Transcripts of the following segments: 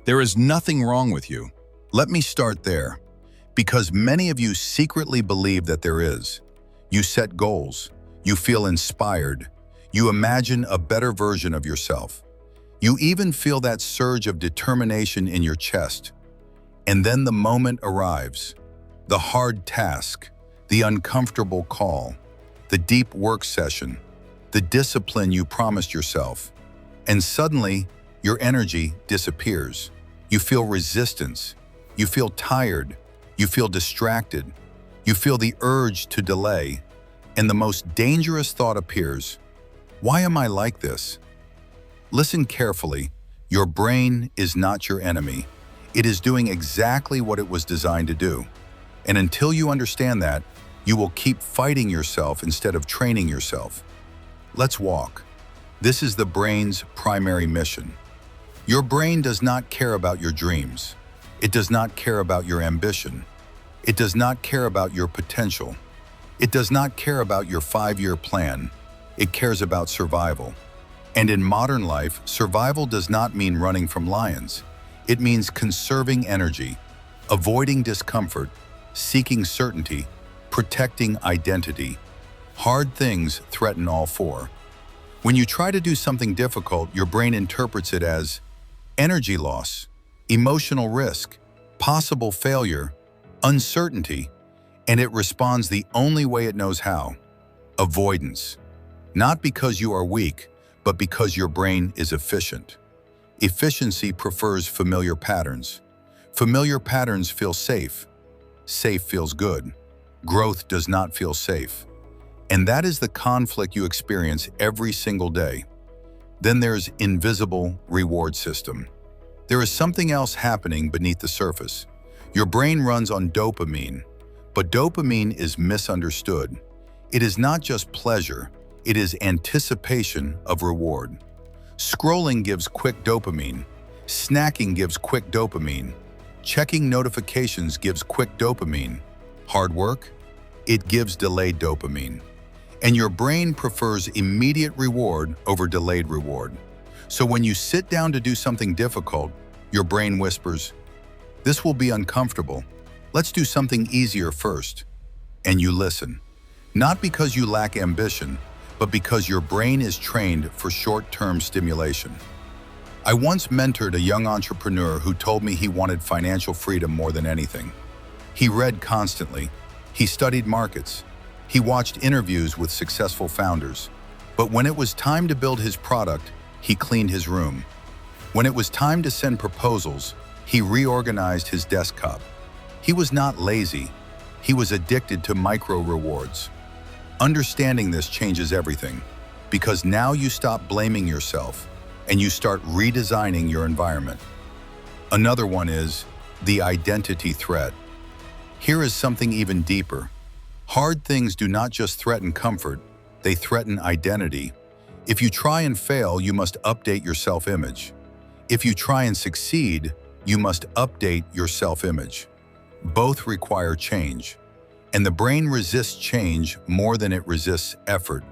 There is nothing wrong with you. Let me start there, because many of you secretly believe that there is. You set goals, you feel inspired, you imagine a better version of yourself. You even feel that surge of determination in your chest. And then the moment arrives, the hard task, the uncomfortable call, the deep work session, the discipline you promised yourself, and suddenly your energy disappears. You feel resistance, you feel tired, you feel distracted, you feel the urge to delay, and the most dangerous thought appears: why am I like this? Listen carefully. Your brain is not your enemy. It is doing exactly what it was designed to do. And until you understand that, you will keep fighting yourself instead of training yourself. Let's walk. This is the brain's primary mission. Your brain does not care about your dreams. It does not care about your ambition. It does not care about your potential. It does not care about your 5-year plan. It cares about survival. And in modern life, survival does not mean running from lions. It means conserving energy, avoiding discomfort, seeking certainty, protecting identity. Hard things threaten all four. When you try to do something difficult, your brain interprets it as energy loss, emotional risk, possible failure, uncertainty, and it responds the only way it knows how: avoidance. Not because you are weak, but because your brain is efficient. Efficiency prefers familiar patterns. Familiar patterns feel safe. Safe feels good. Growth does not feel safe. And that is the conflict you experience every single day. Then there's invisible reward system. There is something else happening beneath the surface. Your brain runs on dopamine, but dopamine is misunderstood. It is not just pleasure, it is anticipation of reward. Scrolling gives quick dopamine. Snacking gives quick dopamine. Checking notifications gives quick dopamine. Hard work? It gives delayed dopamine. And your brain prefers immediate reward over delayed reward. So when you sit down to do something difficult, your brain whispers, "This will be uncomfortable. Let's do something easier first." And you listen. Not because you lack ambition, but because your brain is trained for short-term stimulation. I once mentored a young entrepreneur who told me he wanted financial freedom more than anything. He read constantly. He studied markets. He watched interviews with successful founders. But when it was time to build his product, he cleaned his room. When it was time to send proposals, he reorganized his desktop. He was not lazy. He was addicted to micro rewards. Understanding this changes everything, because now you stop blaming yourself and you start redesigning your environment. Another one is the identity threat. Here is something even deeper. Hard things do not just threaten comfort, they threaten identity. If you try and fail, you must update your self-image. If you try and succeed, you must update your self-image. Both require change. And the brain resists change more than it resists effort,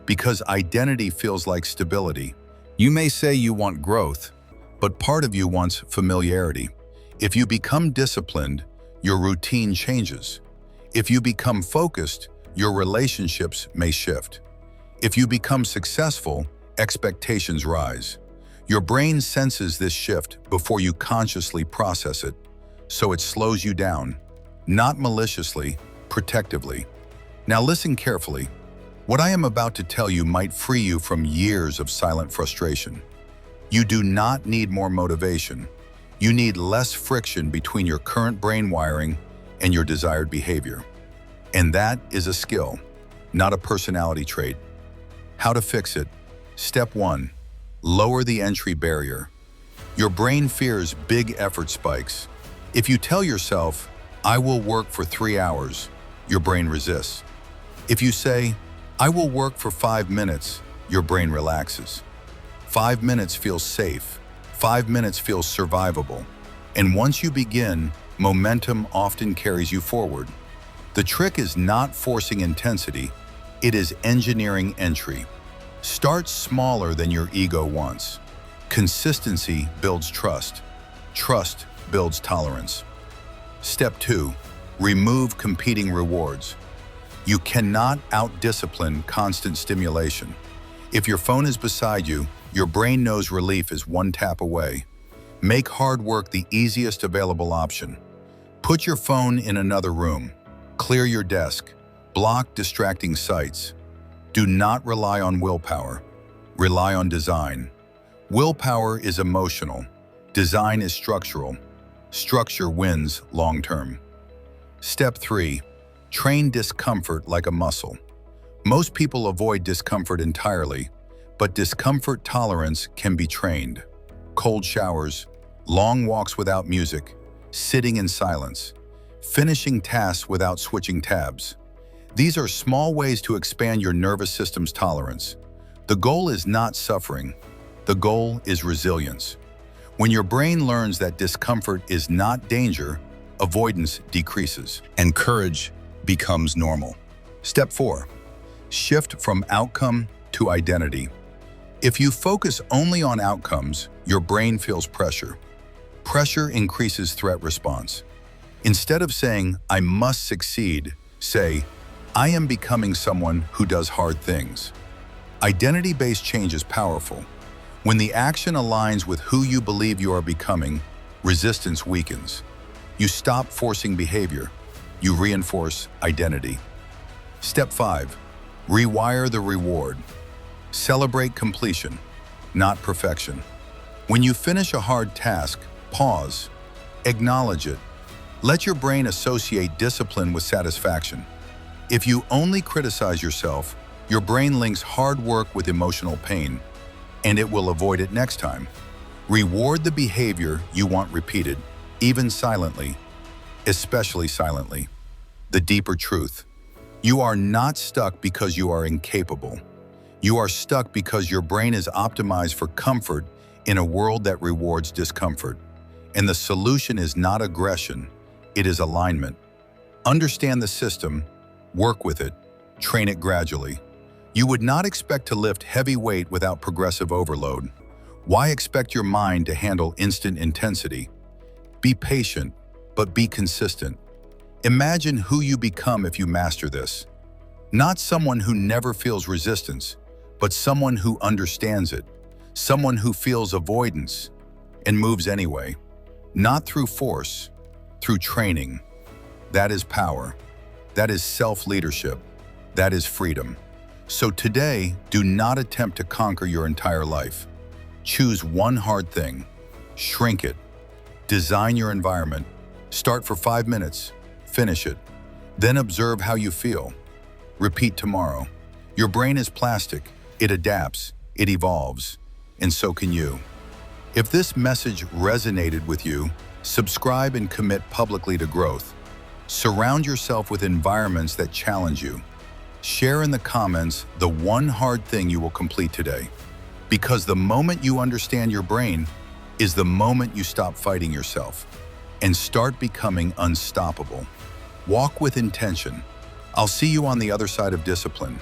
because identity feels like stability. You may say you want growth, but part of you wants familiarity. If you become disciplined, your routine changes. If you become focused, your relationships may shift. If you become successful, expectations rise. Your brain senses this shift before you consciously process it, so it slows you down, not maliciously, protectively. Now listen carefully. What I am about to tell you might free you from years of silent frustration. You do not need more motivation. You need less friction between your current brain wiring and your desired behavior. And that is a skill, not a personality trait. How to fix it? Step 1. Lower the entry barrier. Your brain fears big effort spikes. If you tell yourself, "I will work for 3 hours," your brain resists. If you say, "I will work for 5 minutes," your brain relaxes. 5 minutes feels safe. 5 minutes feels survivable. And once you begin, momentum often carries you forward. The trick is not forcing intensity, it is engineering entry. Start smaller than your ego wants. Consistency builds trust. Trust builds tolerance. Step 2. Remove competing rewards. You cannot out-discipline constant stimulation. If your phone is beside you, your brain knows relief is one tap away. Make hard work the easiest available option. Put your phone in another room. Clear your desk. Block distracting sites. Do not rely on willpower. Rely on design. Willpower is emotional. Design is structural. Structure wins long-term. Step 3. Train discomfort like a muscle. Most people avoid discomfort entirely, but discomfort tolerance can be trained. Cold showers, long walks without music, sitting in silence, finishing tasks without switching tabs. These are small ways to expand your nervous system's tolerance. The goal is not suffering. The goal is resilience. When your brain learns that discomfort is not danger, avoidance decreases, and courage becomes normal. Step 4. Shift from outcome to identity. If you focus only on outcomes, your brain feels pressure. Pressure increases threat response. Instead of saying, "I must succeed," say, "I am becoming someone who does hard things." Identity-based change is powerful. When the action aligns with who you believe you are becoming, resistance weakens. You stop forcing behavior. You reinforce identity. Step 5. Rewire the reward. Celebrate completion, not perfection. When you finish a hard task, pause. Acknowledge it. Let your brain associate discipline with satisfaction. If you only criticize yourself, your brain links hard work with emotional pain, and it will avoid it next time. Reward the behavior you want repeated, even silently, especially silently. The deeper truth. You are not stuck because you are incapable. You are stuck because your brain is optimized for comfort in a world that rewards discomfort. And the solution is not aggression, it is alignment. Understand the system, work with it, train it gradually. You would not expect to lift heavy weight without progressive overload. Why expect your mind to handle instant intensity? Be patient, but be consistent. Imagine who you become if you master this. Not someone who never feels resistance, but someone who understands it. Someone who feels avoidance and moves anyway. Not through force, through training. That is power. That is self-leadership. That is freedom. So today, do not attempt to conquer your entire life. Choose one hard thing. Shrink it. Design your environment. Start for 5 minutes. Finish it. Then observe how you feel. Repeat tomorrow. Your brain is plastic. It adapts. It evolves. And so can you. If this message resonated with you, subscribe and commit publicly to growth. Surround yourself with environments that challenge you. Share in the comments the one hard thing you will complete today. Because the moment you understand your brain is the moment you stop fighting yourself and start becoming unstoppable. Walk with intention. I'll see you on the other side of discipline.